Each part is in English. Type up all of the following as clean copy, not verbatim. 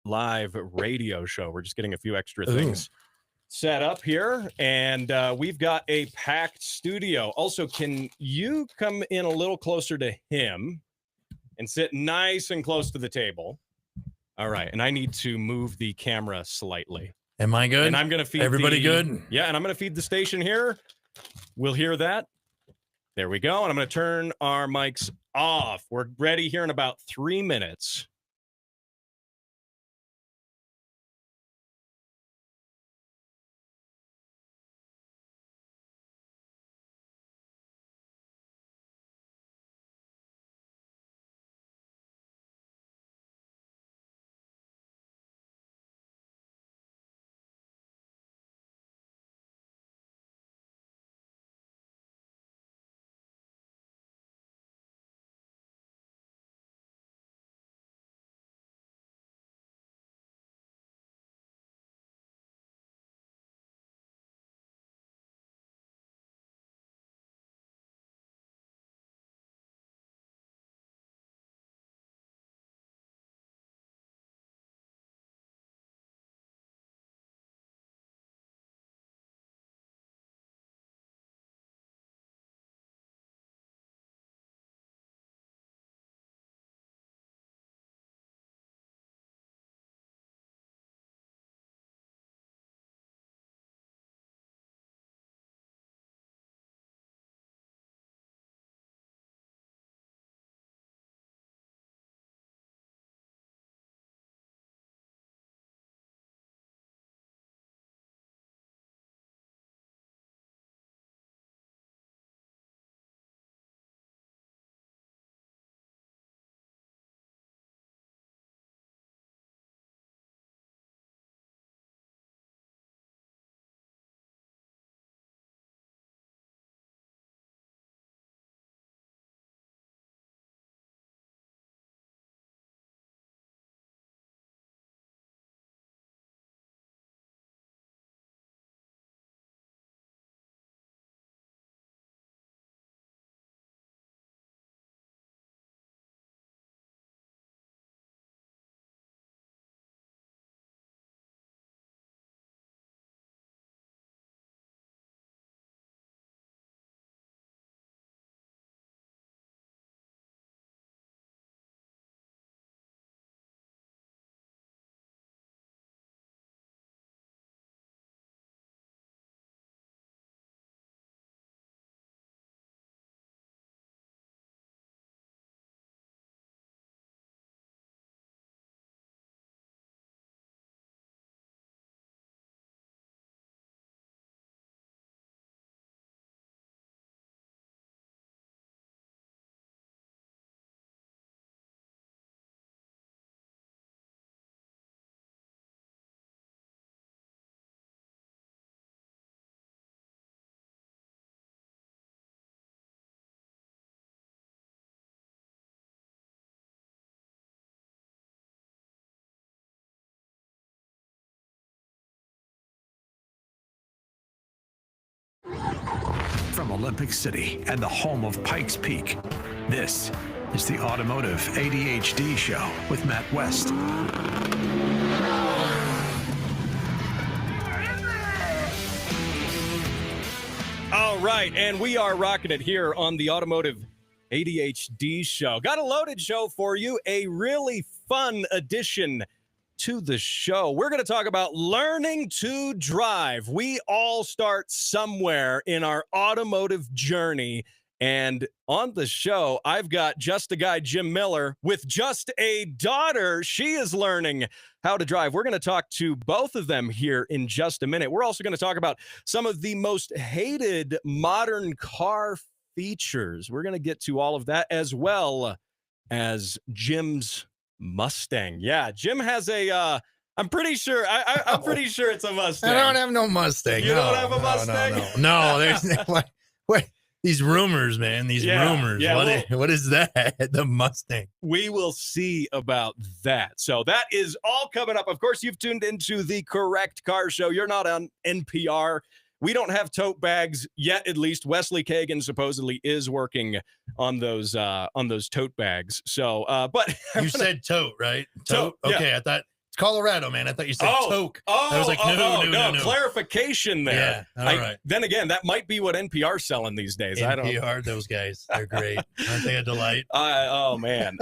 live radio show. We're just getting a few extra things set up here, and we've got a packed studio. Also, can you come in a little closer to him and sit nice and close to the table? All right, and I need to move the camera slightly. Am I good? And I'm going to feed everybody good? Yeah, and I'm going to feed the station here. We'll hear that. There we go, and I'm going to turn our mics off. We're ready here in about 3 minutes. From Olympic City and the home of Pikes Peak, this is the Automotive ADHD Show with Matt West. All right, and we are rocking it here on the Automotive ADHD Show. Got a loaded show for you, a really fun addition to the show. We're going to talk about learning to drive. We all start somewhere in our automotive journey. And on the show, I've got just a guy, Jim Miller, with just a daughter. She is learning how to drive. We're going to talk to both of them here in just a minute. We're also going to talk about some of the most hated modern car features. We're going to get to all of that, as well as Jim's Mustang. Yeah, Jim has a I'm pretty sure I'm pretty sure it's a Mustang. I don't have no Mustang. You don't have a Mustang? No, there's what these rumors, man. These rumors. Yeah, what is that? The Mustang. We will see about that. So that is all coming up. Of course, you've tuned into the Correct Car Show. You're not on NPR. We don't have tote bags yet, at least. Wesley Kagan supposedly is working on those tote bags. So, but you said tote, right? Tote. Okay, Yeah. I thought Colorado, man. I thought you said toke. I was like, no. Clarification there. Yeah, all right. Then again, that might be what NPR's selling these days. I don't know. NPR, those guys, they're great. Aren't they a delight? Oh, man.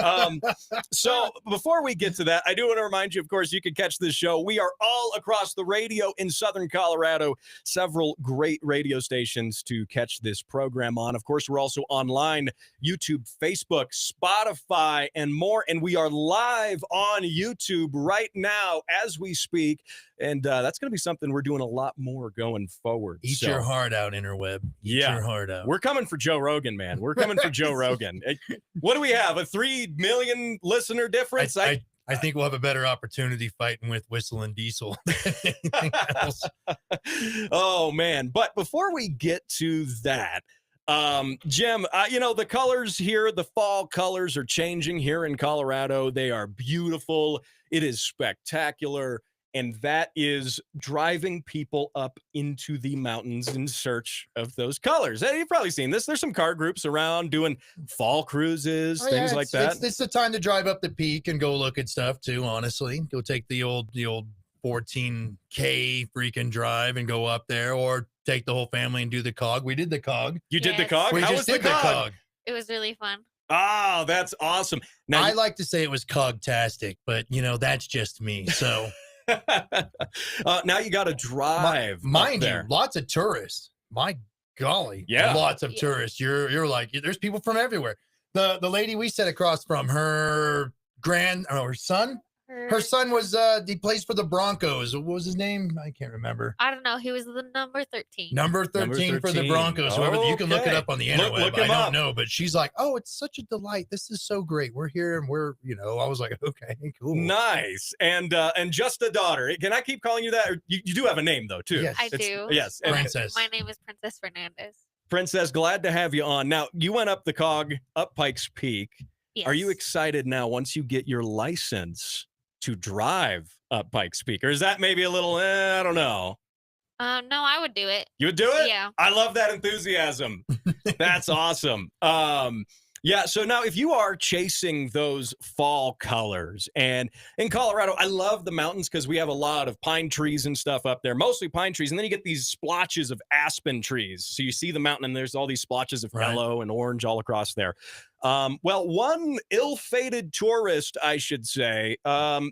So before we get to that, I do want to remind you, of course, you can catch this show. We are all across the radio in Southern Colorado, several great radio stations to catch this program on. Of course, we're also online, YouTube, Facebook, Spotify, and more. And we are live on YouTube right now as we speak. And that's going to be something we're doing a lot more going forward. Eat your heart out, interweb. Eat your heart out. We're coming for Joe Rogan, man. We're coming for Joe Rogan. What do we have? A 3 million listener difference? I think we'll have a better opportunity fighting with Whistle and Diesel than anything else. Oh, man. But before we get to that, Jim, the colors here, the fall colors are changing here in Colorado. They are beautiful. It is spectacular. And that is driving people up into the mountains in search of those colors. Hey, you've probably seen this. There's some car groups around doing fall cruises, things like that. It's the time to drive up the peak and go look at stuff too, honestly. Go take the old 14K freaking drive and go up there, or take the whole family and do the COG. We did the COG. You did the COG? We How just was did the COG. It was really fun. Oh, that's awesome. Now, I like to say it was COG-tastic, but that's just me. So now you got to drive. Mind you, lots of tourists. My golly, lots of tourists. You're like, there's people from everywhere. The lady we sat across from, her son. Her son was he plays for the Broncos. What was his name? I can't remember. I don't know. He was the number 13. Number 13 for the Broncos. You can look it up on the interweb. Look I don't know, but she's like, "Oh, it's such a delight. This is so great. We're here, and we're." I was like, "Okay, cool, nice." And just a daughter. Can I keep calling you that? Or you do have a name though, too. Yes. I do. Yes, Princess. My name is Princess Fernandez. Princess, glad to have you on. Now you went up the COG, up Pikes Peak. Yes. Are you excited now once you get your license to drive up Pikes Peak? Or is that maybe a little, I don't know. No, I would do it. You would do it? Yeah. I love that enthusiasm. That's awesome. So now if you are chasing those fall colors, and in Colorado, I love the mountains because we have a lot of pine trees and stuff up there, mostly pine trees. And then you get these splotches of aspen trees. So you see the mountain and there's all these splotches of yellow and orange all across there. One ill-fated tourist, I should say,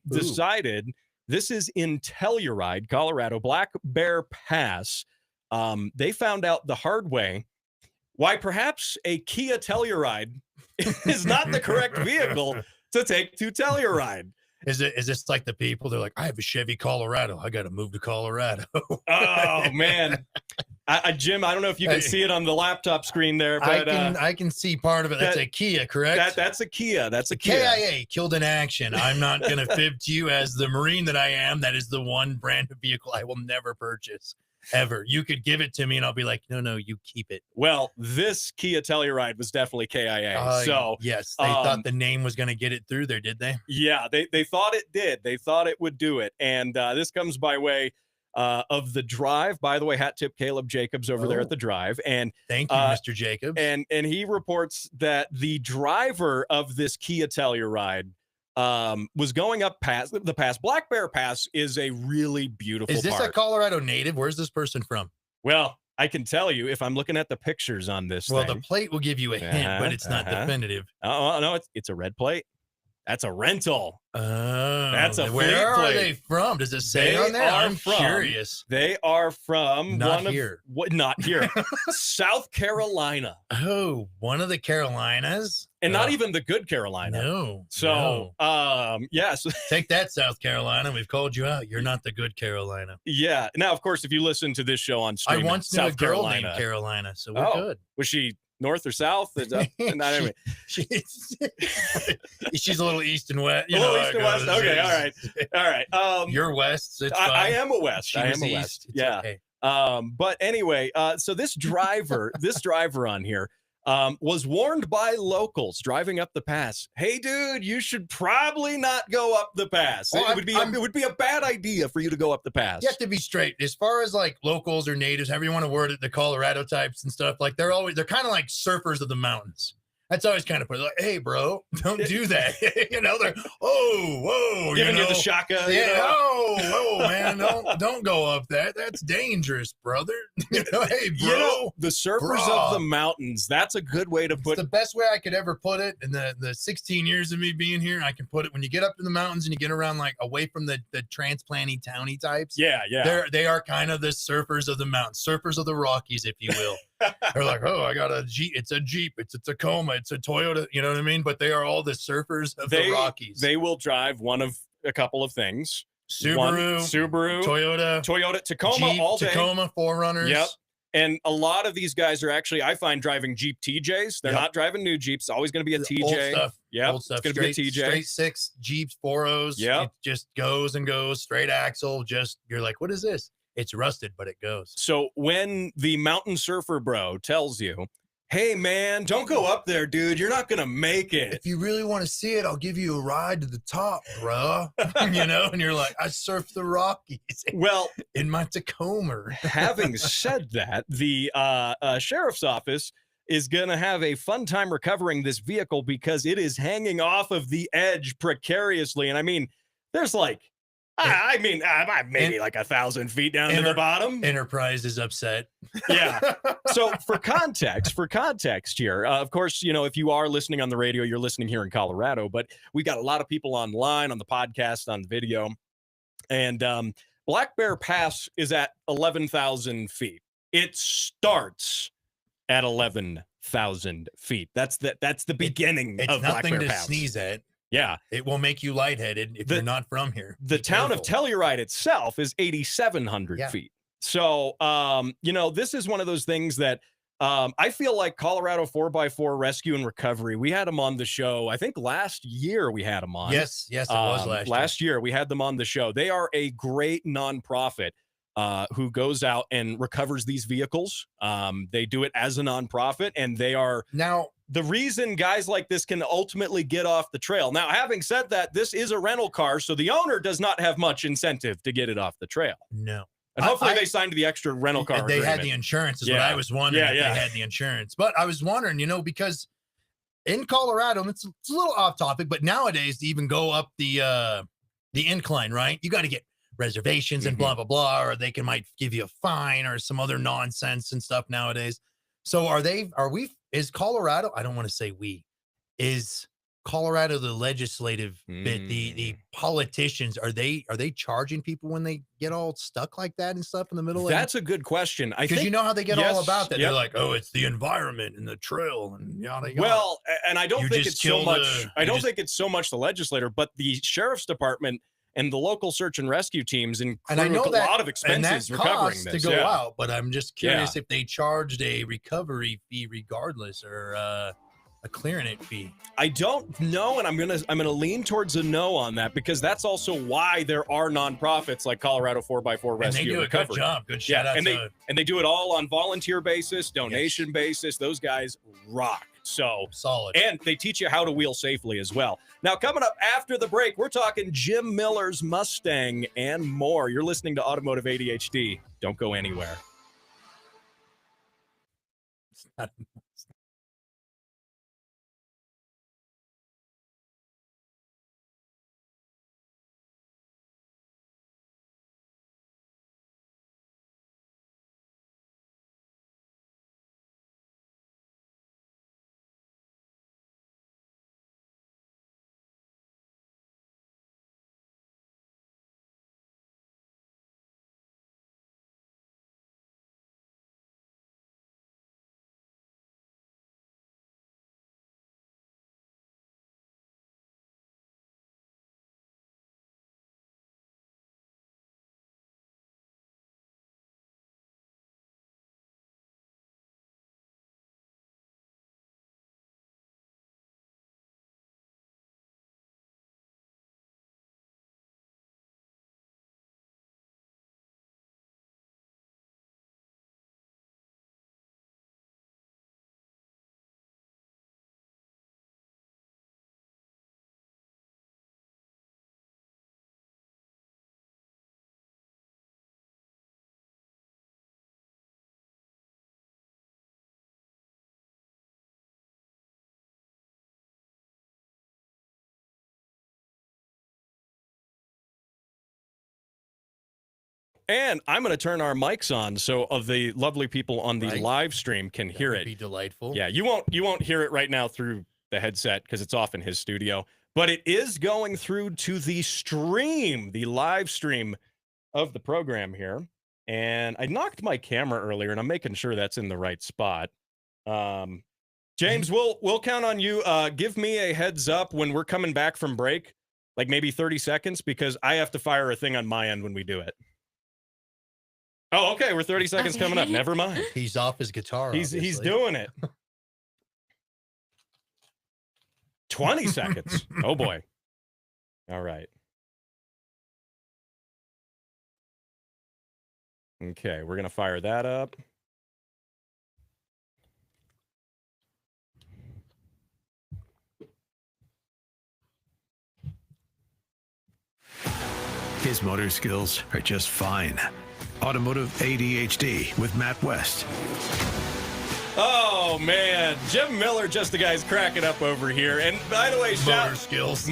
decided, this is in Telluride, Colorado, Black Bear Pass. They found out the hard way why perhaps a Kia Telluride is not the correct vehicle to take to Telluride. Is this like the people? They're like, I have a Chevy Colorado. I got to move to Colorado. Oh, man. Jim, I don't know if you can see it on the laptop screen there, but I can see part of it. That's a Kia, correct? That's a Kia. That's a Kia. KIA, killed in action. I'm not going to fib to you as the Marine that I am. That is the one brand of vehicle I will never purchase. Ever. You could give it to me and I'll be like, no, you keep it. Well, this Kia Telluride was definitely KIA. So yes, they thought the name was going to get it through there, did they? Yeah, they thought it did. They thought it would do it. And this comes by way of the drive. By the way, hat tip Caleb Jacobs over there at the drive. And thank you, Mr. Jacobs. And he reports that the driver of this Kia Telluride was going up past the pass. Black Bear Pass is a really beautiful Is this park. a Colorado native? Where's this person from? Well, I can tell you if I'm looking at the pictures on this thing. The plate will give you a hint, but it's not definitive. Oh, no, it's a red plate. That's a rental. Oh, that's a where are plate. they from? Does it say on there? I'm curious. They are from not here. Not here. South Carolina. Oh, one of the Carolinas, and not even the good Carolina. No. So, yes. Take that, South Carolina. We've called you out. You're not the good Carolina. Yeah. Now, of course, if you listen to this show on stream, I once knew South a girl Carolina, named Carolina, so we're good. Was she north or south? Not anyway. She's a little east and west. A little east and west. Okay, all right. You're west. It's I am a west. I am a west. Yeah. Okay. But anyway, so this driver on here was warned by locals driving up the pass. Hey, dude, you should probably not go up the pass. Well, it would be a bad idea for you to go up the pass. You have to be straight. As far as like locals or natives, however you want to word it, the Colorado types and stuff, like they're kind of like surfers of the mountains. That's always kind of put like, hey, bro, don't do that. They're whoa, giving you the shaka. Yeah, whoa, man, don't go up that. That's dangerous, brother. Hey, bro. The surfers of the mountains. That's a good way to put it. The best way I could ever put it in the 16 years of me being here, I can put it when you get up to the mountains and you get around like away from the transplanty towny types. Yeah. They are kind of the surfers of the mountains, surfers of the Rockies, if you will. They're like, oh, I got a Jeep. It's a Jeep. It's a Tacoma. It's a Toyota. You know what I mean? But they are all the surfers of the Rockies. They will drive one of a couple of things. Subaru, Toyota, Tacoma, Jeep, all day. Tacoma, 4Runners. Yep. And a lot of these guys are actually, I find, driving Jeep TJs. They're not driving new Jeeps. It's always going to be a TJ. Old stuff. Yeah, old stuff. It's going to be a TJ. Straight six Jeeps, 4.0s. Yeah. It just goes and goes. Straight axle. You're like, what is this? It's rusted, but it goes. So when the mountain surfer bro tells you, hey, man, don't go up there, dude. You're not going to make it. If you really want to see it, I'll give you a ride to the top, bro. And you're like, I surfed the Rockies. Well, in my Tacoma. Having said that, the sheriff's office is going to have a fun time recovering this vehicle because it is hanging off of the edge precariously. And I mean, there's like, maybe like 1,000 feet down to the bottom. Enterprise is upset. Yeah. So for context here, of course, if you are listening on the radio, you're listening here in Colorado, but we got a lot of people online on the podcast, on the video, and Black Bear Pass is at 11,000 feet. It starts at 11,000 feet. That's the beginning of Black Bear Pass. It's nothing to sneeze at. Yeah. It will make you lightheaded if you're not from here. The town of Telluride itself is 8,700 feet. So, this is one of those things that I feel like Colorado 4x4 Rescue and Recovery, we had them on the show. I think last year we had them on. Yes, it was last year. We had them on the show. They are a great nonprofit who goes out and recovers these vehicles. They do it as a nonprofit, and they are now the reason guys like this can ultimately get off the trail. Now, having said that, this is a rental car, so the owner does not have much incentive to get it off the trail. No. And hopefully they signed the extra rental car They agreement. had the insurance is what I was wondering. If they had the insurance. But I was wondering, because in Colorado, it's a little off topic, but nowadays to even go up the incline, right? You got to get reservations and blah, blah, blah, or they might give you a fine or some other nonsense and stuff nowadays. So is Colorado, I don't want to say is Colorado, the legislative bit, the politicians, are they charging people when they get all stuck like that and stuff in the middle? That's a good question. Because how they get all about that. Yep. They're like, oh, it's the environment and the trail and yada yada. Well, and I don't think it's so much. I don't think it's so much the legislator, but the sheriff's department and the local search and rescue teams include a lot of expenses recovering this to go out. But I'm just curious if they charged a recovery fee regardless, or a clearing it fee. I don't know, and I'm gonna lean towards a no on that, because that's also why there are nonprofits like Colorado 4x4 Rescue and they do and Recovery. A good job. Good shout out. And they do it all on volunteer basis, donation basis. Those guys rock. So solid. And they teach you how to wheel safely as well. Now, coming up after the break, we're talking Jim Miller's Mustang and more. You're listening to Automotive ADHD. Don't go anywhere. and I'm going to turn our mics on so the lovely people on the live stream can hear it. Be delightful. Yeah, you won't hear it right now through the headset because it's off in his studio, but it is going through to the stream, the live stream of the program here. And I knocked my camera earlier, and I'm making sure that's in the right spot. James, we'll count on you. Give me a heads up when we're coming back from break, like maybe 30 seconds, because I have to fire a thing on my end when we do it. Oh, okay. We're 30 seconds coming up. Never mind. He's off his guitar. He's doing it. 20 seconds. Oh boy. All right. Okay, we're going to fire that up. His motor skills are just fine. Automotive ADHD with Matt West. Oh, man. Jim Miller, just the guy's cracking up over here. And by the way, motor skills.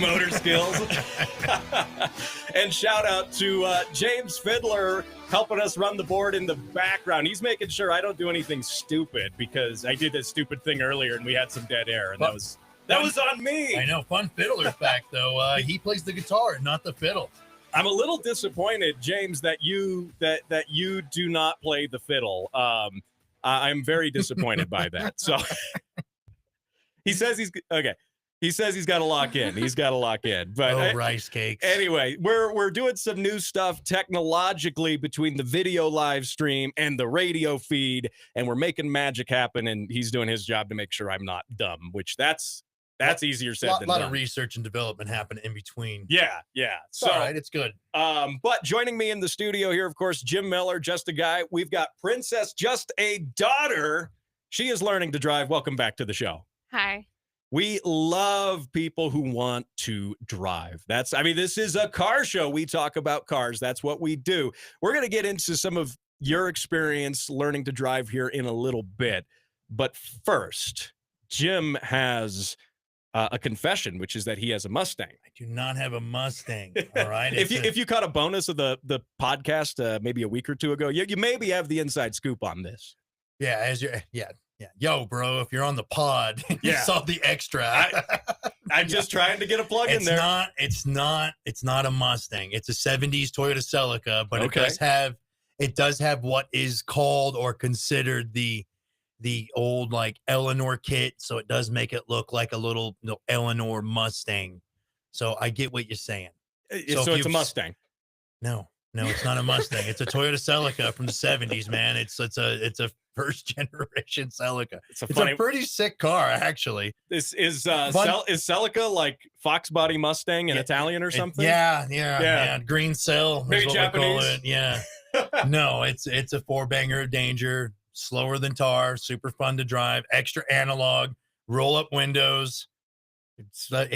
And shout out to James Fiddler helping us run the board in the background. He's making sure I don't do anything stupid because I did a stupid thing earlier and we had some dead air. And that was on me. I know. Fun fiddler fact, though. He plays the guitar, not the fiddle. I'm a little disappointed, James, that you do not play the fiddle. I'm very disappointed by that. So he says he's okay. He says he's got to lock in. He's got to lock in. But rice cakes. Anyway, we're doing some new stuff technologically between the video live stream and the radio feed, and we're making magic happen. And he's doing his job to make sure I'm not dumb, which that's easier said than done. A lot of research and development happen in between. Yeah. So, all right, it's good. But joining me in the studio here, of course, Jim Miller, just a guy. We've got Princess, just a daughter. She is learning to drive. Welcome back to the show. Hi. We love people who want to drive. This is a car show. We talk about cars. That's what we do. We're going to get into some of your experience learning to drive here in a little bit. But first, Jim has a confession, which is that he has a Mustang. I do not have a Mustang. All right. If you caught a bonus of the podcast maybe a week or two ago, you maybe have the inside scoop on this. Yeah, yeah. Yo, bro, if you're on the pod, you saw the extra. I'm just trying to get a plug in there. It's not a Mustang. It's a 70s Toyota Celica, but it does have what is called or considered the old like Eleanor kit, so it does make it look like a little Eleanor Mustang. So I get what you're saying. So it's a Mustang. No, it's not a Mustang. It's a Toyota Celica from the 70s, man. It's a first generation Celica. It's a pretty sick car, actually. This is Celica like Fox body Mustang in Italian or something? Yeah. Green cell. Maybe Japanese. Yeah. No, it's a four banger of danger. Slower than tar, super fun to drive, extra analog, roll up windows. It's a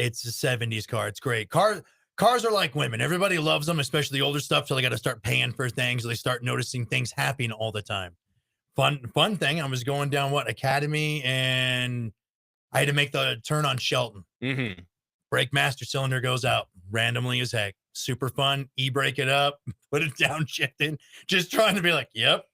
70s car. It's great. Cars are like women. Everybody loves them, especially the older stuff. So they got to start paying for things. So they start noticing things happening all the time. Fun thing. I was going down Academy, and I had to make the turn on Shelton. Mm-hmm. Brake master cylinder goes out randomly as heck. Super fun. E-brake it up, put it down, shift in. Just trying to be like, yep.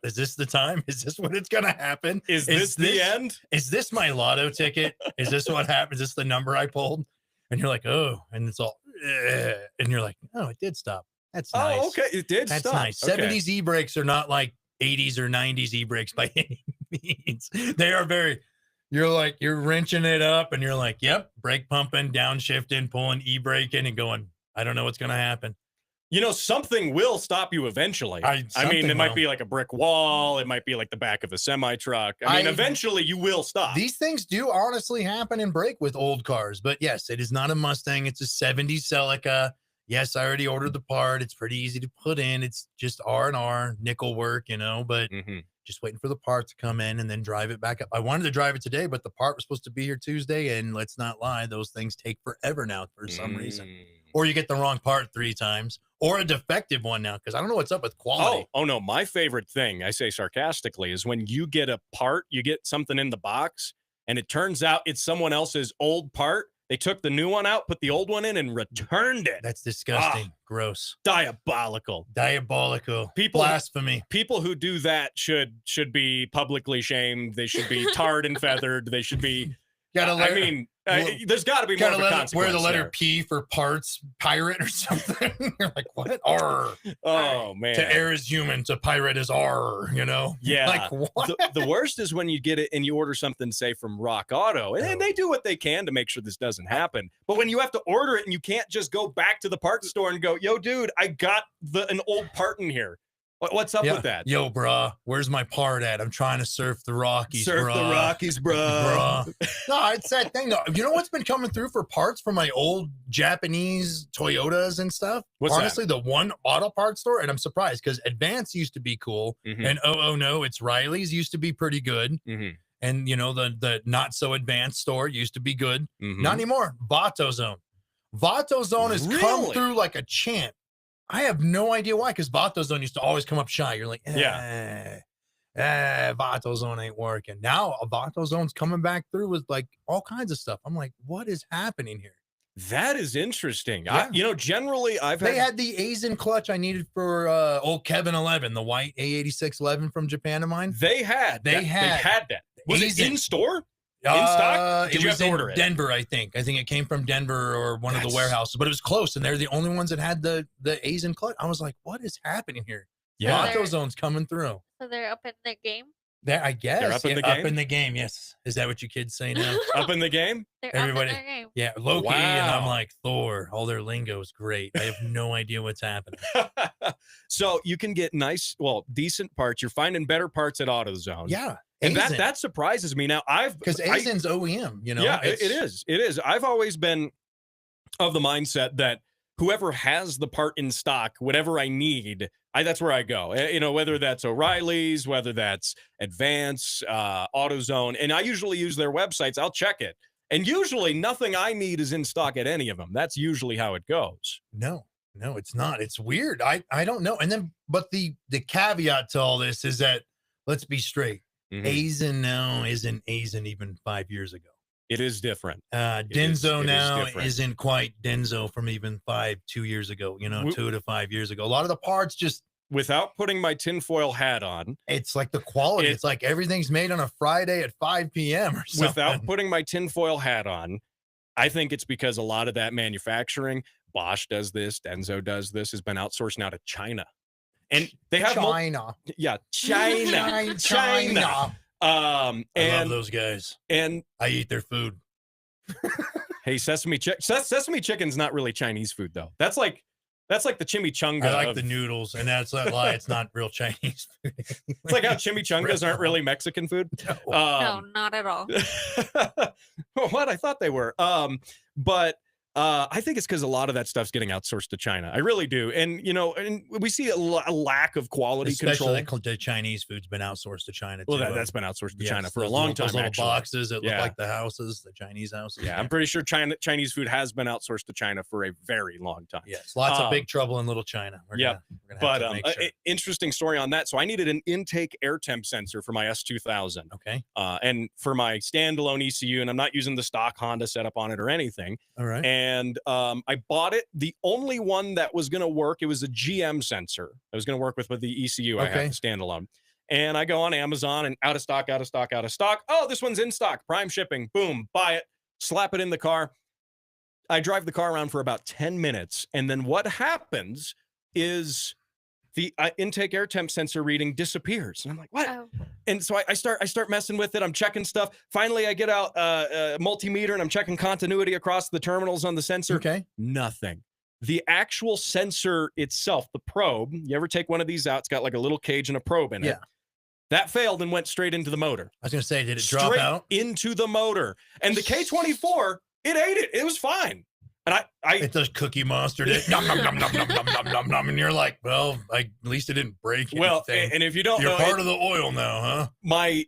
Is this the time? Is this when it's going to happen? Is this the end? Is this my lotto ticket? Is this what happens? Is this the number I pulled? And you're like, oh, and it's all, and you're like, oh, it did stop. That's nice. Oh, okay. It did That's stop. Nice. Okay. 70s e-brakes are not like 80s or 90s e-brakes by any means. They are you're wrenching it up and you're like, yep, brake pumping, downshifting, pulling e-braking and going, I don't know what's going to happen. Something will stop you eventually. It might be like a brick wall. It might be like the back of a semi-truck. Eventually you will stop. These things do honestly happen and break with old cars. But yes, it is not a Mustang. It's a 70s Celica. Yes, I already ordered the part. It's pretty easy to put in. It's just R&R, nickel work, but just waiting for the part to come in and then drive it back up. I wanted to drive it today, but the part was supposed to be here Tuesday. And let's not lie, those things take forever now for some reason. Or you get the wrong part 3 times. Or a defective one now, because I don't know what's up with quality. Oh, no. My favorite thing, I say sarcastically, is when you get a part, you get something in the box, and it turns out it's someone else's old part, They took the new one out, put the old one in, and returned it. That's disgusting. Gross. Diabolical. Diabolical. People, blasphemy. People who do that should be publicly shamed. They should be tarred and feathered. They should be. There's got to be more of a consequence. Wear the letter there. P for parts pirate or something. You're like, what? R. Oh, man. To err is human, to pirate is R, you know? Yeah. Like, what? The worst is when you get it and you order something, say, from Rock Auto, and they do what they can to make sure this doesn't happen. But when you have to order it and you can't just go back to the parts store and go, yo, dude, I got an old part in here. What's up with that? Yo, bruh, where's my part at? I'm trying to surf the Rockies, Surf the Rockies, bruh. No, it's that thing, though. You know what's been coming through for parts from my old Japanese Toyotas and stuff? Honestly, the one auto parts store, and I'm surprised because Advance used to be cool, and oh no, it's Riley's used to be pretty good. And, you know, the not-so-advanced store used to be good. Not anymore. Vato Zone. Vato Zone has come through like a champ. I have no idea why, because Vato Zone used to always come up shy. You're like, Vato Zone ain't working. Now a Vato Zone's coming back through with like all kinds of stuff. I'm like, what is happening here? That is interesting. Yeah. Generally They had the Aizen clutch I needed for old Kevin 11, the white A86 11 from Japan of mine. They had that. Was it in store? In stock? Did you have to order it? Denver, I think. I think it came from Denver or one of the warehouses, but it was close, and they're the only ones that had the Aizen clutch. I was like, what is happening here? Yeah. Vato Zone's coming through. So they're up in the game? I guess. They're up in the game? Up in the game, yes. Is that what you kids say now? Up in the game? They're Everybody, up in their game. Yeah, Loki, Wow. and I'm like, Thor. All their lingo is great. I have no idea what's happening. So you can get decent parts. You're finding better parts at AutoZone. Yeah. And that surprises me. Now because Aizen's OEM, you know. Yeah, it is. It is. I've always been of the mindset that whoever has the part in stock, whatever I need, that's where I go. You know, whether that's O'Reilly's, whether that's Advance, AutoZone, and I usually use their websites. I'll check it, and usually nothing I need is in stock at any of them. That's usually how it goes. No, it's not. It's weird. I don't know. And then, but the caveat to all this is that let's be straight. Aizen now isn't Aizen even 5 years ago. It is different. Denso now isn't quite Denso from even 2 years ago, 2 to 5 years ago. A lot of the parts just... Without putting my tinfoil hat on. It's like the quality. It's like everything's made on a Friday at 5 p.m. or something. Without putting my tinfoil hat on, I think it's because a lot of that manufacturing, Bosch does this, Denso does this, has been outsourced now to China. And they have China. China. I love those guys, and I eat their food. Hey, sesame chicken's not really Chinese food though. That's like the chimichanga. I like the noodles, and that's a lie. It's not real Chinese food. It's like how chimichangas aren't really Mexican food. No, not at all. What? I thought they were. But I think it's because a lot of that stuff's getting outsourced to China. I really do. And, and we see a lack of quality control. Especially the Chinese food's been outsourced to China, too. Well, that's been outsourced to China for a long time, those little actually. boxes that look like the houses, the Chinese houses. Yeah, I'm pretty sure Chinese food has been outsourced to China for a very long time. Yes, lots of big trouble in little China. Interesting story on that. So I needed an intake air temp sensor for my S2000. Okay. And for my standalone ECU, and I'm not using the stock Honda setup on it or anything. All right. And I bought it. The only one that was going to work, it was a GM sensor. I was going to work with the ECU. I had standalone. And I go on Amazon and out of stock. Oh, this one's in stock. Prime shipping. Boom. Buy it. Slap it in the car. I drive the car around for about 10 minutes. And then what happens is the intake air temp sensor reading disappears. And I'm like, what? Oh. And so I start messing with it. I'm checking stuff. Finally, I get out a multimeter and I'm checking continuity across the terminals on the sensor. Okay. Nothing. The actual sensor itself, the probe, you ever take one of these out? It's got like a little cage and a probe in it. That failed and went straight into the motor. I was going to say, did it drop out? Into the motor. And the K24, it ate it. It was fine. And it does Cookie Monster it. Nom, nom, nom, nom, nom, nom, nom, nom, nom. And you're like, well, at least it didn't break anything. Well, and if you don't you're know, part of the oil now, huh? My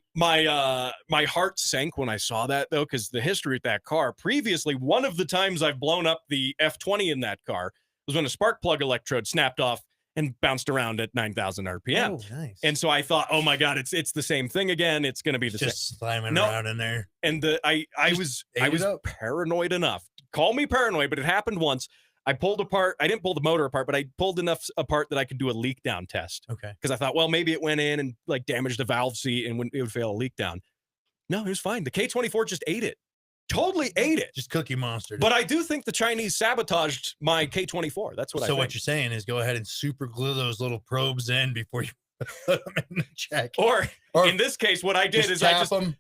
heart sank when I saw that, though, because the history with that car, previously, one of the times I've blown up the F20 in that car was when a spark plug electrode snapped off and bounced around at 9,000 RPM. Oh, nice. And so I thought, oh my God, it's the same thing again. It's going to be the same. Just slamming around in there. And I was paranoid enough call me paranoid, but it happened once. I didn't pull the motor apart, but I pulled enough apart that I could do a leak down test. Okay. Because I thought, well, maybe it went in and like damaged the valve seat and it would fail a leak down. No, it was fine. The K24 just ate it. Totally ate it. Just Cookie Monster. But I do think the Chinese sabotaged my K24. That's what I think. So what you're saying is go ahead and super glue those little probes in before you put them in the check. Or in this case, what I did is them.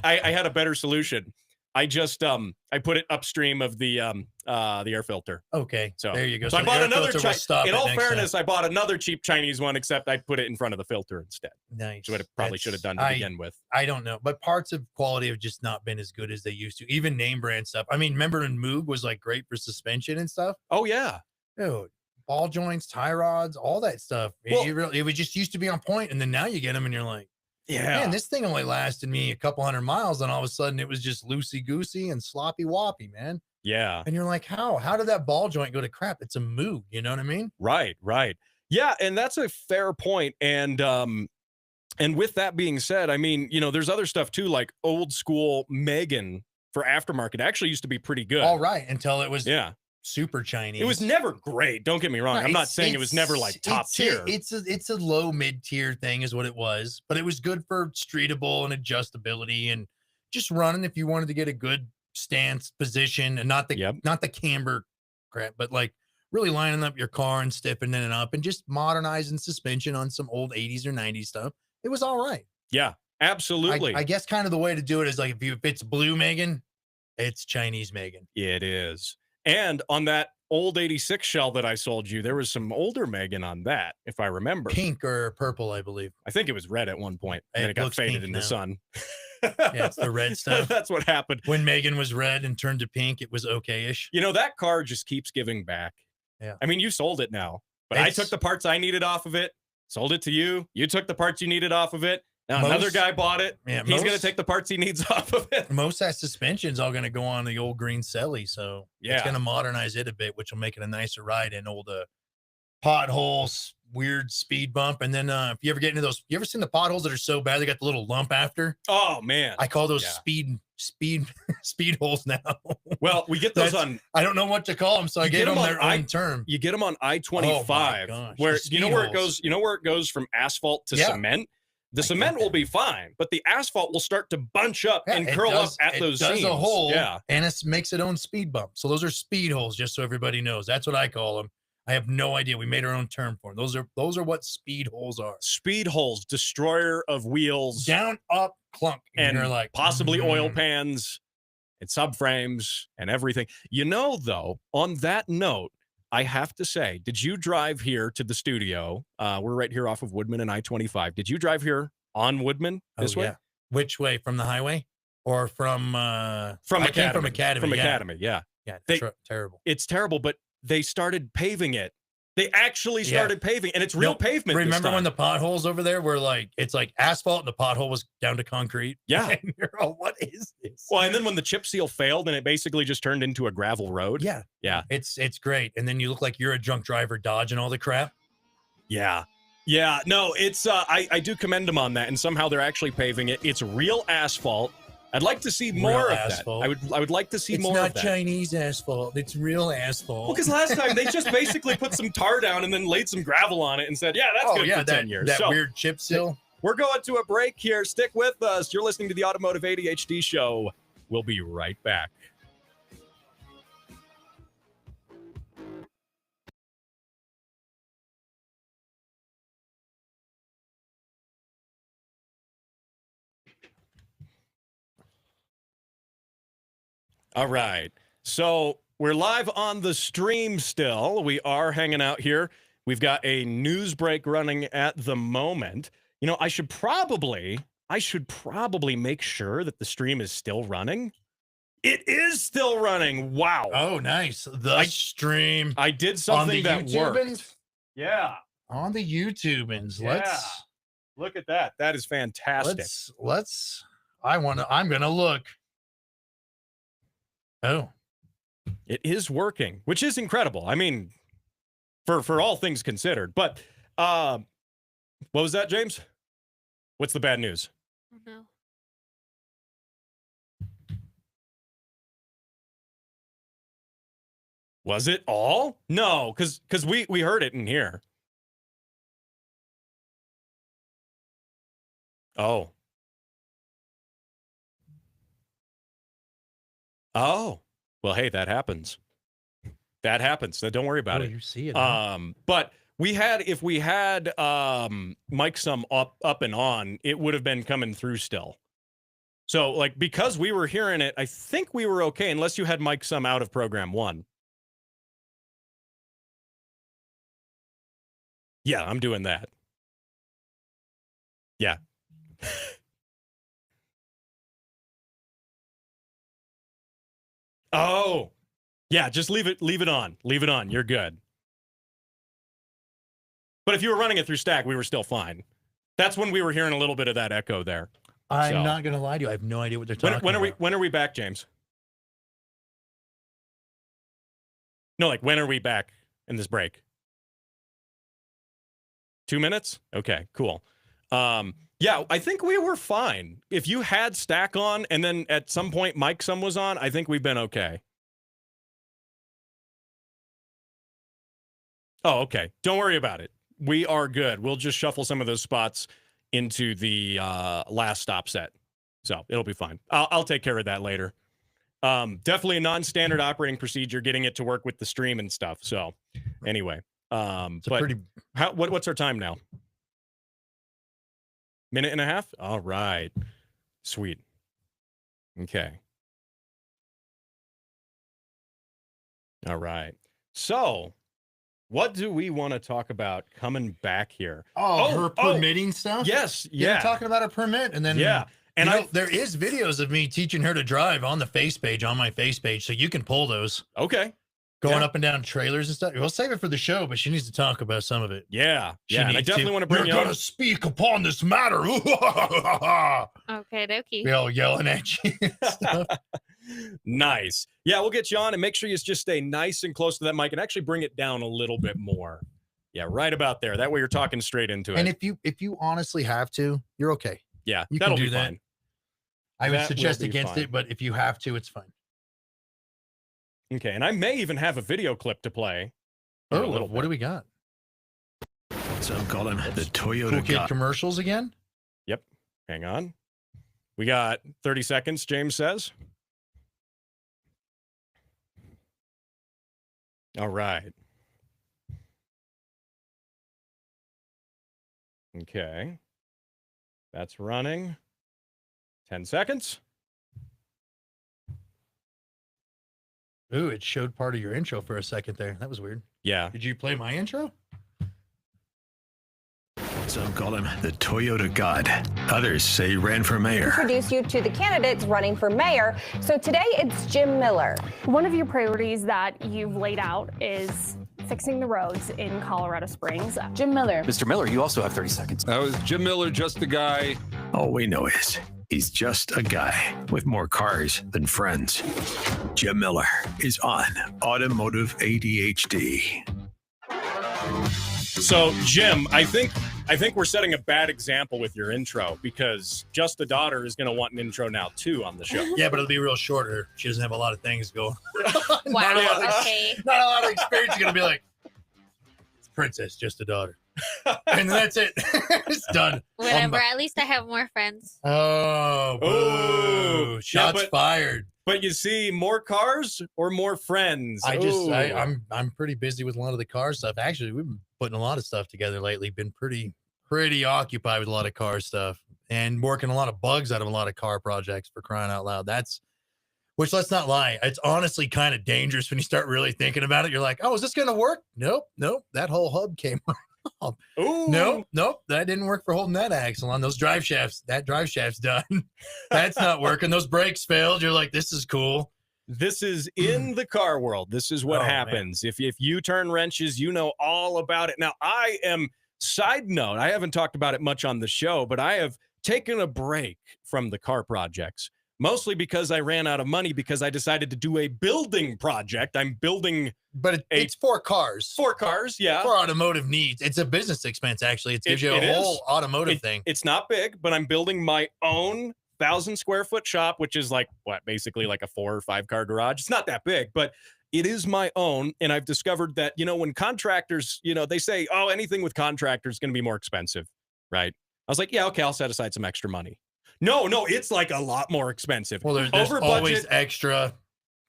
I had a better solution. I just I put it upstream of the air filter. Okay. So there you go. So I bought another In all fairness, I bought another cheap Chinese one, except I put it in front of the filter instead. Nice. Which what I probably should have done to begin with. I don't know, but parts of quality have just not been as good as they used to. Even name brand stuff. I mean, remember when Moog was like great for suspension and stuff? Oh yeah. Dude, ball joints, tie rods, all that stuff. It was just used to be on point, and then now you get them and you're like, yeah, man, this thing only lasted me a couple hundred miles, and all of a sudden it was just loosey goosey and sloppy woppy, man. Yeah. And you're like, how did that ball joint go to crap? It's a Moog, you know what I mean? Right. Yeah, and that's a fair point. And with that being said, I mean, there's other stuff too, like old school Megan for aftermarket actually used to be pretty good. All right, until it was super Chinese. It was never great. Don't get me wrong. I'm not saying it was never like top tier. It's a low mid tier thing is what it was, but it was good for streetable and adjustability and just running if you wanted to get a good stance position and not the camber crap, but like really lining up your car and stiffening it up and just modernizing suspension on some old 80s or 90s stuff. It was all right. Yeah, absolutely. I guess kind of the way to do it is like if it's blue Megan, it's Chinese Megan. It is. And on that old 86 shell that I sold you, there was some older Megan on that, if I remember. Pink or purple, I believe. I think it was red at one point. And then it got faded in the sun. Yeah, it's the red stuff. That's what happened. When Megan was red and turned to pink, it was okay-ish. That car just keeps giving back. Yeah. I mean, you sold it now, but I took the parts I needed off of it, sold it to you. You took the parts you needed off of it. Now another guy bought it. Yeah, he's going to take the parts he needs off of it. Most of that suspension's all going to go on the old green Celly, so it's going to modernize it a bit, which will make it a nicer ride in old potholes, weird speed bump. And then if you ever get into those, you ever seen the potholes that are so bad they got the little lump after? Oh man, I call those speed holes now. Well, we get those on. I don't know what to call them, so I gave them their own term. You get them on I-25, where where it goes. You know where it goes from asphalt to cement. The cement will be fine, but the asphalt will start to bunch up and curl up at those seams. It does a hole, and it makes its own speed bump. So those are speed holes, just so everybody knows. That's what I call them. I have no idea. We made our own term for them. Those are what speed holes are. Speed holes, destroyer of wheels. Down, up, clunk. And you're like, possibly oil pans and subframes and everything. Though, on that note, I have to say, did you drive here to the studio? We're right here off of Woodman and I-25. Did you drive here on Woodman this way? Which way? From the highway or from Academy? From Academy. From Academy, yeah. Yeah, terrible. It's terrible, but they started paving it. They actually started paving, and it's real pavement. Remember when the potholes over there were like, it's like asphalt and the pothole was down to concrete? Yeah. And you're all, what is this? Well, and then when the chip seal failed and it basically just turned into a gravel road. Yeah. Yeah. It's great. And then you look like you're a drunk driver dodging all the crap. Yeah. Yeah. No, it's, I do commend them on that. And somehow they're actually paving it. It's real asphalt. I'd like to see more of asphalt. That. I would like to see more of that. It's not Chinese asphalt. It's real asphalt. Well, because last time they just basically put some tar down and then laid some gravel on it and said, yeah, that's good for 10 years. That weird chip seal. We're going to a break here. Stick with us. You're listening to the Automotive ADHD Show. We'll be right back. All right. So we're live on the stream still. We are hanging out here. We've got a news break running at the moment. I should probably make sure that the stream is still running. It is still running. Wow. Oh, nice. The stream. I did something that worked. Yeah. On the YouTubans. Yeah. Look at that. That is fantastic. I'm going to look. Oh, it is working, which is incredible. I mean, for all things considered. But what was that, James? What's the bad news? No. Was it all? No, because we heard it in here. Oh. Oh. Well, hey, that happens. That happens. So don't worry about it. You see it. But if we had mic sum up and on, it would have been coming through still. So like because we were hearing it, I think we were okay unless you had mic sum out of program 1. Yeah, I'm doing that. Yeah. Oh. Yeah, just leave it on. Leave it on. You're good. But if you were running it through stack, we were still fine. That's when we were hearing a little bit of that echo there. I'm not going to lie to you. I have no idea what they're talking about. When are we back, James? No, like when are we back in this break? 2 minutes? Okay, cool. Yeah, I think we were fine. If you had stack on and then at some point mic sum was on, I think we've been okay. Oh, okay. Don't worry about it. We are good. We'll just shuffle some of those spots into the last stop set. So it'll be fine. I'll take care of that later. Definitely a non-standard operating procedure, getting it to work with the stream and stuff. So anyway, what's our time now? Minute and a half? All right. Sweet. Okay. All right. So what do we want to talk about coming back here? Her permitting stuff? Yes. Yeah. Talking about a permit. And then, and there is videos of me teaching her to drive on the face page, on my face page. So you can pull those. Okay. Going up and down trailers and stuff. We'll save it for the show, but she needs to talk about some of it. Yeah. And I definitely want to bring We're going to speak upon this matter. Okay, dokie. We all yelling at you and stuff. Nice. Yeah, we'll get you on and make sure you just stay nice and close to that mic and actually bring it down a little bit more. Yeah, right about there. That way you're talking straight into it. And if you honestly have to, you're okay. Yeah, you that'll can do be that. fine. I would suggest against it, but if you have to, it's fine. Okay, and I may even have a video clip to play. Oh, what do we got? Some call him the Toyota Cool Kid commercials again? Yep. Hang on. We got 30 seconds, James says. All right. Okay. That's running. 10 seconds. Ooh, it showed part of your intro for a second there. That was weird. Yeah. Did you play my intro? Some call him the Toyota God. Others say he ran for mayor. Introduce you to the candidates running for mayor. So today it's Jim Miller. One of your priorities that you've laid out is fixing the roads in Colorado Springs. Jim Miller. Mr. Miller, you also have 30 seconds. That was Jim Miller, just a guy. All we know is he's just a guy with more cars than friends. Jim Miller is on Automotive ADHD. So, Jim, I think we're setting a bad example with your intro because Just a Daughter is going to want an intro now, too, on the show. Yeah, but it'll be real shorter. She doesn't have a lot of things going. Wow. Okay. Not a lot of experience. You're going to be like, it's Princess, Just a Daughter. And that's it. It's done. Whatever. At least I have more friends. Oh, boo. Shots fired. But you see, more cars or more friends? I'm pretty busy with a lot of the car stuff. Actually, we've been putting a lot of stuff together lately. Been pretty occupied with a lot of car stuff and working a lot of bugs out of a lot of car projects, for crying out loud. Which, let's not lie, it's honestly kind of dangerous when you start really thinking about it. You're like, oh, is this going to work? Nope. That whole hub came off. Ooh. Nope. That didn't work for holding that axle on. Those drive shafts. That drive shaft's done. That's not working. Those brakes failed. You're like, this is cool. This is in the car world. This is what happens. If you turn wrenches, you know all about it. Now, side note, I haven't talked about it much on the show, but I have taken a break from the car projects. Mostly because I ran out of money because I decided to do a building project. I'm building. But it's for cars. For cars, yeah. For automotive needs. It's a business expense, actually. It gives you a whole automotive thing. It's not big, but I'm building my own 1,000 square foot shop, which is basically like a 4 or 5 car garage. It's not that big, but it is my own. And I've discovered that, when contractors, they say, oh, anything with contractors is going to be more expensive, right? I was like, yeah, okay, I'll set aside some extra money. No, it's like a lot more expensive. Well, there's over always budget, extra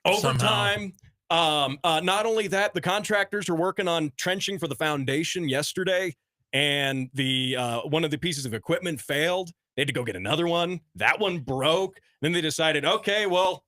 overtime. Not only that, the contractors are working on trenching for the foundation yesterday, and the one of the pieces of equipment failed. They had to go get another one. That one broke. Then they decided, okay, well,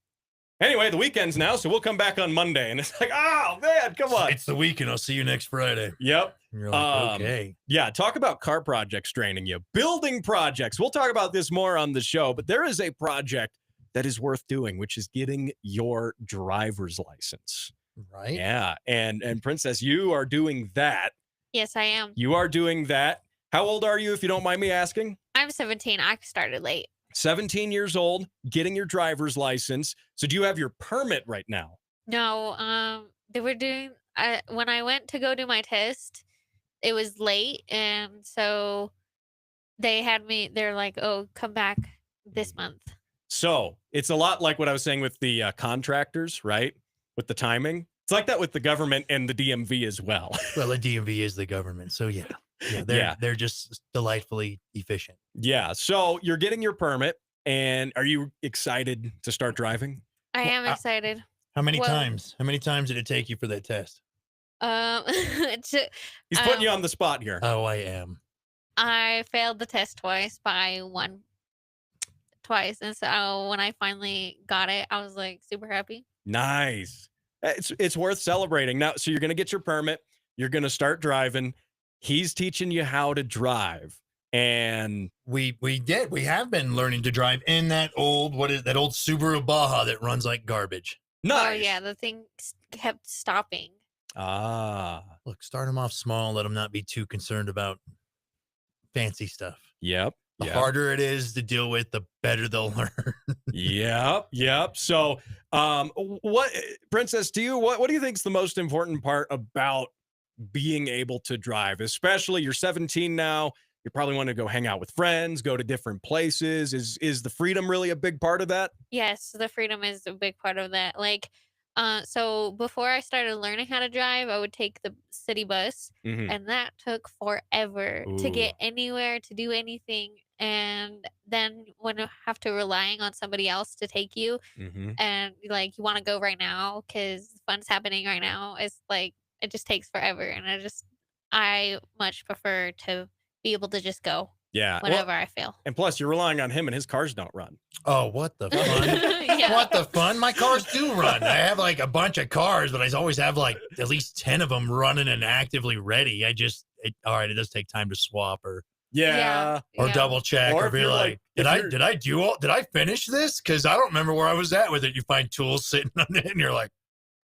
anyway, the weekend's now, so we'll come back on Monday. And it's like, oh, man, come on. It's the weekend. I'll see you next Friday. Yep. And you're like, okay. Yeah, talk about car projects draining you. Building projects. We'll talk about this more on the show, but there is a project that is worth doing, which is getting your driver's license. Right. Yeah. And Princess, you are doing that. Yes, I am. You are doing that. How old are you, if you don't mind me asking? I'm 17. I started late. 17 years old, getting your driver's license. So do you have your permit right now? No, they were doing, when I went to go do my test, it was late. And so they're like, oh, come back this month. So it's a lot like what I was saying with the contractors, right? With the timing. It's like that with the government and the DMV as well. Well, the DMV is the government. So yeah. They're just delightfully efficient. Yeah. So you're getting your permit, and are you excited to start driving? I am excited. How many times? How many times did it take you for that test? He's putting you on the spot here. Oh, I am. I failed the test twice twice. And so when I finally got it, I was like super happy. Nice. It's worth celebrating. Now, so you're going to get your permit. You're going to start driving. He's teaching you how to drive. And we have been learning to drive in that old Subaru Baja that runs like garbage. Nice. Oh yeah, the thing kept stopping. Look, start them off small. Let them not be too concerned about fancy stuff. Yep. The harder it is to deal with, the better they'll learn. Yep. So, what, Princess, what do you think is the most important part about being able to drive? Especially, you're 17 now. You probably want to go hang out with friends, go to different places. Is the freedom really a big part of that? Yes, the freedom is a big part of that. Like, so before I started learning how to drive, I would take the city bus, and that took forever to get anywhere, to do anything. And then when you have to relying on somebody else to take you, and like you want to go right now because fun's happening right now, it's like it just takes forever. And I much prefer to be able to just go. Yeah. Whenever I feel. And plus, you're relying on him, and his cars don't run. Oh, what the fun? Yeah. What the fun? My cars do run. I have like a bunch of cars, but I always have like at least 10 of them running and actively ready. It does take time to swap or double check or be like, did I finish this? Because I don't remember where I was at with it. You find tools sitting on it, and you're like,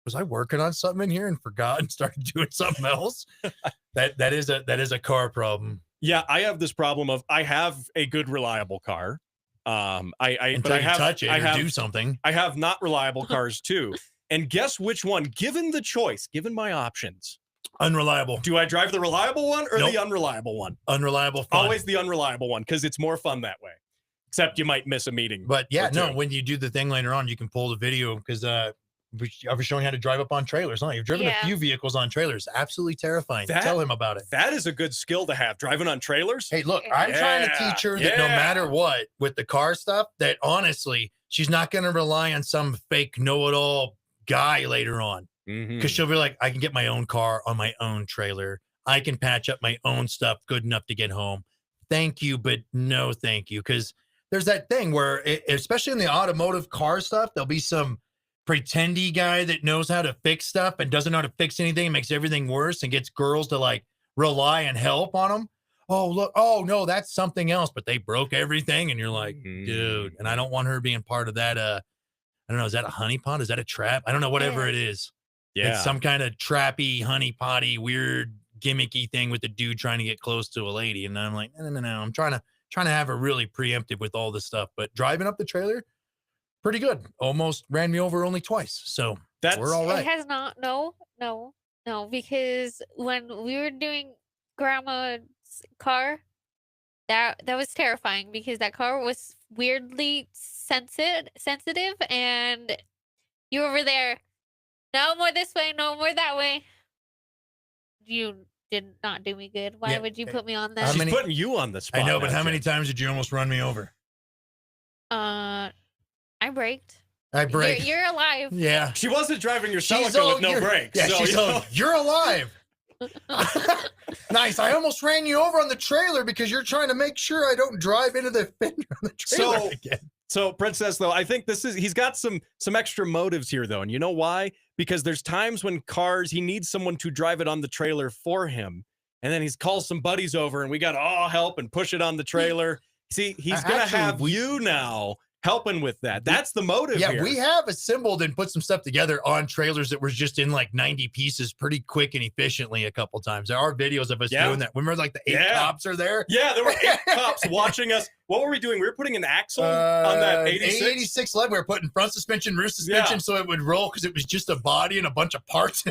was I working on something in here and forgot and started doing something else? That is a car problem. Yeah, I have this problem of I have a good reliable car. Until you touch it or do something. I have not reliable cars too. And guess which one? Given the choice, given my options. Unreliable. Do I drive the reliable one or the unreliable one? Unreliable fun. Always the unreliable one because it's more fun that way. Except you might miss a meeting. But when you do the thing later on, you can pull the video because I was showing you how to drive up on trailers. Huh? You've driven a few vehicles on trailers. Absolutely terrifying. Tell him about it. That is a good skill to have, driving on trailers. Hey, look, I'm trying to teach her that no matter what, with the car stuff, that honestly, she's not going to rely on some fake know-it-all guy later on. Because she'll be like, I can get my own car on my own trailer. I can patch up my own stuff good enough to get home. Thank you, but no thank you. Because there's that thing where, especially in the automotive car stuff, there'll be some pretendy guy that knows how to fix stuff and doesn't know how to fix anything, makes everything worse, and gets girls to like rely and help on him. Oh, look. Oh, no, that's something else, but they broke everything. And you're like, dude, and I don't want her being part of that. I don't know. Is that a honeypot? Is that a trap? I don't know. Whatever it is. Yeah. It's some kind of trappy, honeypotty, weird, gimmicky thing with the dude trying to get close to a lady. And I'm like, no. I'm trying to have her really preemptive with all this stuff. But driving up the trailer, pretty good. Almost ran me over only twice. So we're all right. It has not. No. Because when we were doing grandma's car, that was terrifying because that car was weirdly sensitive, and you were over there No more this way, no more that way. You did not do me good. Why would you put me on that? She's putting you on the spot. I know, but now, how many Jen. times did you almost run me over? I braked. I braked. You're alive. Yeah. She wasn't driving your She's Celica with no brakes. Yeah, so, she's you know. all, you're alive. Nice. I almost ran you over on the trailer because you're trying to make sure I don't drive into the fender on the trailer again. So, Princess, though, I think he's got some extra motives here, though. And you know why? Because there's times when he needs someone to drive it on the trailer for him. And then he's calls some buddies over and we got to all help and push it on the trailer. See, he's going to have you now helping with that. That's the motive here. Yeah, we have assembled and put some stuff together on trailers that was just in like 90 pieces pretty quick and efficiently a couple times. There are videos of us doing that. Remember like the 8 cops are there? Yeah, there were 8 cops watching us. What were we doing? We were putting an axle on that 86? 86 lead. We were putting front suspension, rear suspension so it would roll because it was just a body and a bunch of parts.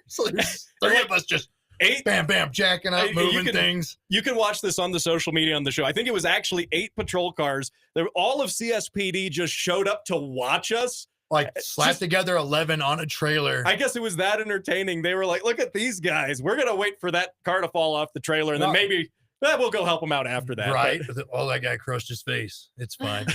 So there's 3 of us just 8, bam, bam, jacking up, moving things. You can watch this on the social media on the show. I think it was actually 8 patrol cars. All of CSPD just showed up to watch us. Like slapped together 11 on a trailer. I guess it was that entertaining. They were like, look at these guys. We're going to wait for that car to fall off the trailer. And then maybe we'll go help them out after that. Right. Oh, that guy crushed his face. It's fine.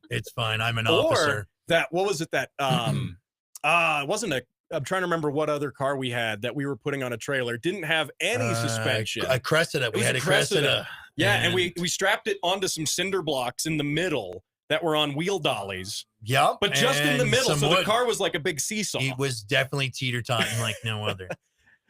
It's fine. I'm an officer. What was it that, it wasn't I'm trying to remember what other car we had that we were putting on a trailer. Didn't have any suspension. A Cressida. We had a Cressida. Yeah, and we strapped it onto some cinder blocks in the middle that were on wheel dollies. Yep. But just in the middle, so wood. the car was like a big seesaw. It was definitely teeter-totting like no other.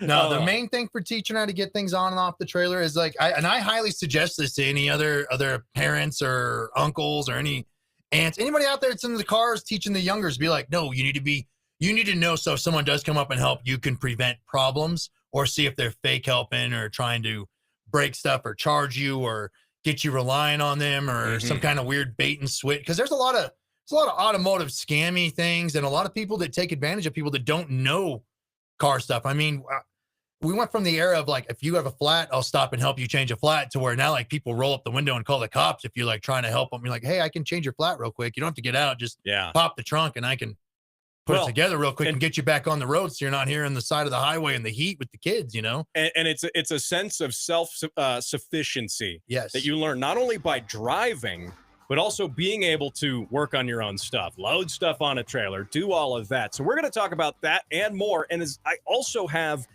No, the main thing for teaching how to get things on and off the trailer is like, I highly suggest this to any other parents or uncles or any aunts, anybody out there that's in the cars teaching the youngers, be like, no, you need to know so if someone does come up and help, you can prevent problems or see if they're fake helping or trying to break stuff or charge you or get you relying on them or some kind of weird bait and switch. Because there's a lot of automotive scammy things and a lot of people that take advantage of people that don't know car stuff. I mean, we went from the era of like, if you have a flat, I'll stop and help you change a flat, to where now like people roll up the window and call the cops if you're like trying to help them. You're like, hey, I can change your flat real quick. You don't have to get out. Just pop the trunk and I can put it together real quick and get you back on the road so you're not here on the side of the highway in the heat with the kids, you know? And it's a sense of self-sufficiency that you learn not only by driving, but also being able to work on your own stuff, load stuff on a trailer, do all of that. So we're going to talk about that and more. And I also have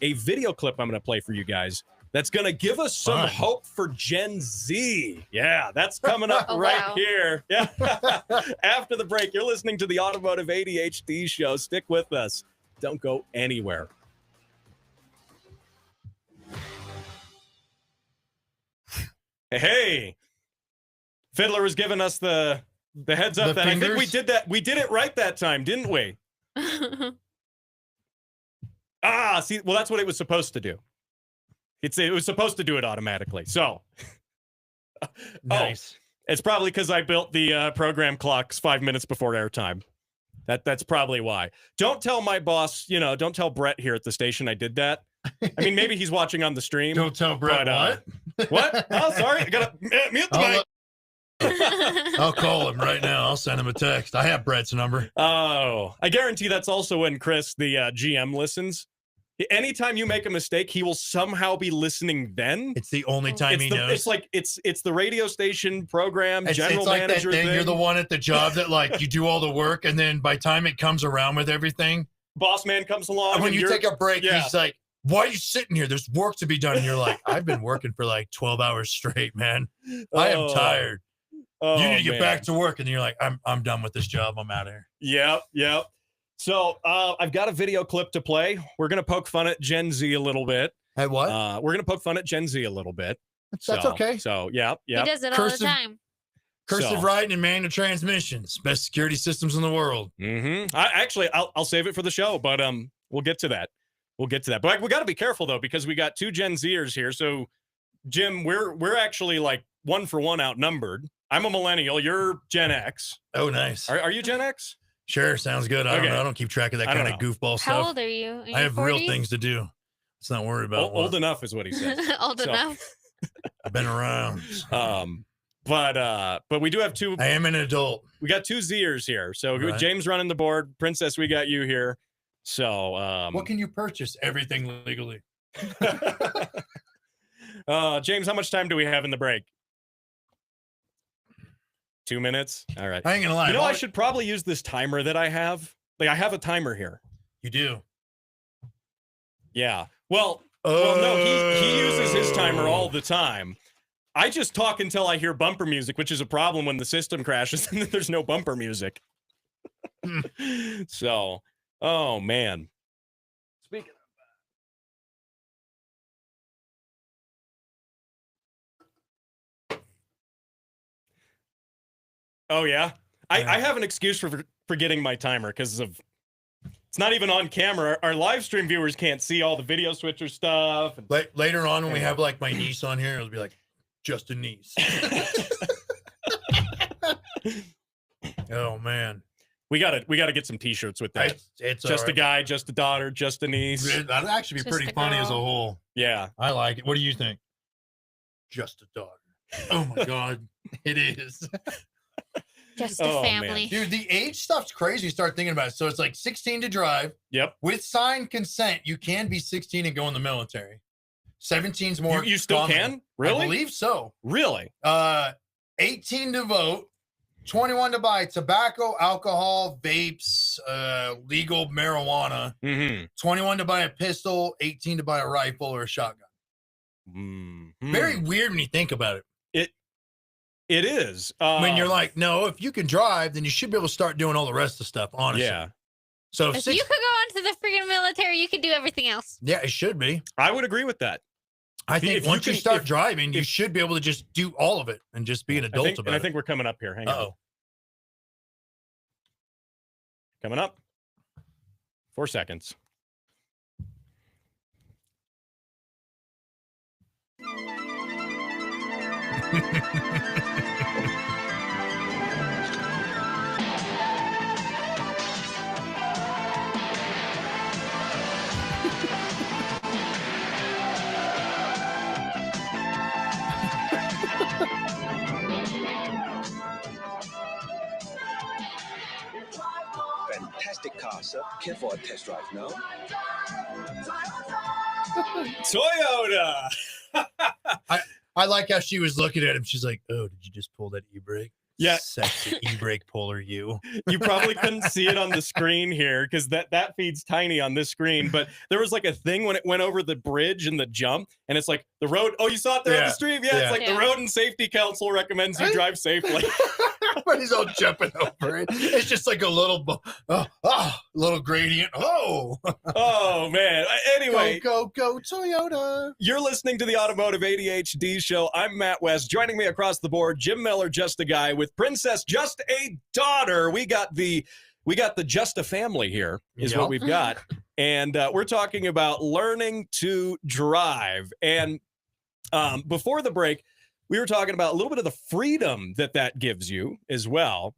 a video clip I'm going to play for you guys that's going to give us some hope for Gen Z. Yeah, that's coming up here. Yeah. After the break, you're listening to the Automotive ADHD show. Stick with us. Don't go anywhere. Hey, Fiddler was giving us the heads up that fingers? I think we did that. We did it right that time, didn't we? See, well, that's what it was supposed to do. It was supposed to do it automatically. So, nice. It's probably because I built the program clocks 5 minutes before airtime. That's probably why. Don't tell my boss, don't tell Brett here at the station I did that. I mean, maybe he's watching on the stream. Don't tell Brett what? What? Oh, sorry. I got to mute the mic. I'll call him right now. I'll send him a text. I have Brett's number. Oh, I guarantee that's also when Chris, the GM, listens. Anytime you make a mistake, he will somehow be listening then. It's the only time he knows. It's like it's the radio station program general like manager that thing. You're the one at the job that like you do all the work, and then by the time it comes around with everything, boss man comes along. And when you take a break, he's like, "Why are you sitting here? There's work to be done." And you're like, "I've been working for like 12 hours straight, man. I am tired. You need to get back to work." And you're like, "I'm done with this job. I'm out of here." Yep. So I've got a video clip to play. We're going to poke fun at Gen Z a little bit. At what? We're going to poke fun at Gen Z a little bit. That's okay. So, yeah. He does it all the time. Cursive writing and manual transmissions. Best security systems in the world. Mm-hmm. I'll save it for the show, but we'll get to that. But we got to be careful, though, because we got 2 Gen Zers here. So, Jim, we're actually like 1 for 1 outnumbered. I'm a millennial. You're Gen X. Oh, nice. Are you Gen X? Sure, sounds good. I don't know. I don't keep track of that kind of goofball stuff. How old are you? I have 40s? Real things to do. Let's not worry about old enough is what he said. Old enough. I've been around. But we do have 2. I am an adult. We got 2 Zers here. So James running the board. Princess, we got you here. So, what can you purchase? Everything legally. James, how much time do we have in the break? 2 minutes. All right. I ain't gonna lie. I should probably use this timer that I have. Like, I have a timer here. You do? Yeah. Well, no, he uses his timer all the time. I just talk until I hear bumper music, which is a problem when the system crashes and there's no bumper music. So, oh man. Speaking of that. Oh yeah. I have an excuse for forgetting my timer because of it's not even on camera. Our live stream viewers can't see all the video switcher stuff. And, later on, when we have like my niece on here, it'll be like just a niece. Oh man. We gotta get some t-shirts with that. It's just a guy, just a daughter, just a niece. That'd actually be pretty funny as a whole. Yeah. I like it. What do you think? Just a daughter. Oh my God. It is. Just a family. Man. Dude, the age stuff's crazy. You start thinking about it. So it's like 16 to drive. Yep. With signed consent, you can be 16 and go in the military. 17's more. You still common. can? Really? I believe so. Really? 18 to vote, 21 to buy tobacco, alcohol, vapes, legal marijuana. 21 to buy a pistol, 18 to buy a rifle or a shotgun. Very weird when you think about it. It is. When you're like, no, if you can drive, then you should be able to start doing all the rest of the stuff, honestly. Yeah. So if you could go into the freaking military, you could do everything else. Yeah, it should be. I would agree with that. I think once you start driving, you should be able to just do all of it and just be an adult about it. I think we're coming up here. Hang on. Coming up. 4 seconds. Fantastic car, sir. Care for a test drive now? Toyota. I like how she was looking at him. She's like, "Oh, did you just pull that e-brake? Yeah, sexy e-brake puller, you." You probably couldn't see it on the screen here because that feed's tiny on this screen. But there was like a thing when it went over the bridge and the jump, and it's like the road. Oh, you saw it there on the stream? Yeah, it's like the Road and Safety Council recommends you drive safely. But he's all jumping over it. It's just like a little, little gradient. Oh man. Anyway, go Toyota. You're listening to the Automotive ADHD show. I'm Matt West. Joining me across the board, Jim Miller, just a guy with Princess, just a daughter. We got the just a family here is what we've got, and we're talking about learning to drive. And before the break, we were talking about a little bit of the freedom that gives you as well.